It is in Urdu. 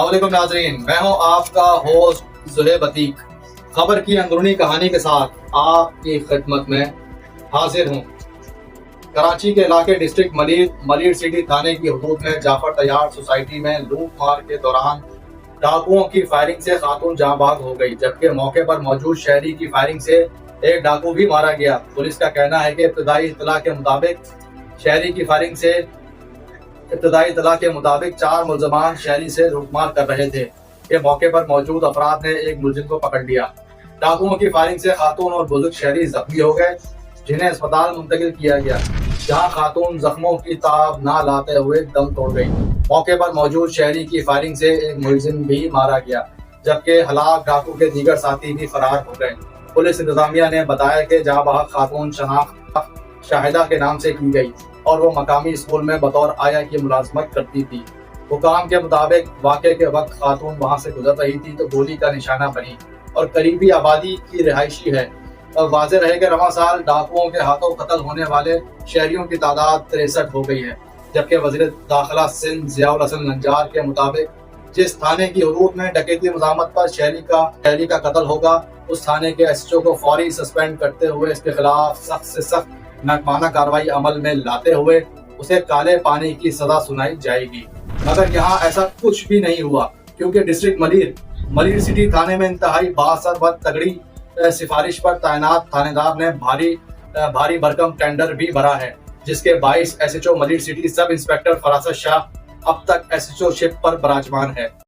السلام علیکم ناظرین، میں ہوں آپ کا ہوسٹ زہیب عتیق۔ خبر کی اندرونی کہانی کے ساتھ آپ کی خدمت میں حاضر ہوں۔ کراچی کے علاقے ڈسٹرکٹ ملیر سٹی تھانے کی حدود میں جعفر طیار سوسائٹی میں لوٹ مار کے دوران ڈاکوؤں کی فائرنگ سے خاتون جاں بحق ہو گئی، جبکہ موقع پر موجود شہری کی فائرنگ سے ایک ڈاکو بھی مارا گیا۔ پولیس کا کہنا ہے کہ ابتدائی اطلاع کے مطابق 4 ملزمان شہری سے لوٹ مار کر رہے تھے کہ موقع پر موجود افراد نے ایک ملزم کو پکڑ لیا۔ ڈاکوؤں کی فائرنگ سے خاتون اور بزرگ شہری زخمی ہو گئے، جنہیں اسپتال منتقل کیا گیا، جہاں خاتون زخموں کی تاب نہ لاتے ہوئے دم توڑ گئی۔ موقع پر موجود شہری کی فائرنگ سے ایک ملزم بھی مارا گیا، جبکہ ہلاک ڈاکو کے دیگر ساتھی بھی فرار ہو گئے۔ پولیس انتظامیہ نے بتایا کہ جاں بحق خاتون شناخت شاہدہ کے نام سے کی گئی اور وہ مقامی اسکول میں بطور آیا کی ملازمت کرتی تھی۔ حکام کے مطابق واقعے کے وقت خاتون وہاں سے گزر رہی تھی تو گولی کا نشانہ بنی اور قریبی آبادی کی رہائشی ہے۔ اور واضح رہے کہ رواں سال ڈاکوؤں کے ہاتھوں قتل ہونے والے شہریوں کی تعداد 63 ہو گئی ہے، جبکہ وزیر داخلہ سندھ ضیاء الحسن نجار کے مطابق جس تھانے کی حدود میں ڈکیتی مزاحمت پر شہری کا قتل ہوگا، اس تھانے کے ایس ایچ او کو فوری سسپینڈ کرتے ہوئے اس کے خلاف سخت سے سخت ناکمانہ کارروائی عمل میں لاتے ہوئے اسے کالے پانی کی سزا سنائی جائے گی۔ مگر یہاں ایسا کچھ بھی نہیں ہوا، کیونکہ ڈسٹرکٹ ملیر سٹی تھانے میں انتہائی بااثر و تگڑی سفارش پر تعینات تھانے دار نے بھاری بھرکم ٹینڈر بھی بھرا ہے، جس کے باعث S H O Malir city sub inspector Firasat Shah اب تک ایس ایچ او شپ پر براجمان ہے۔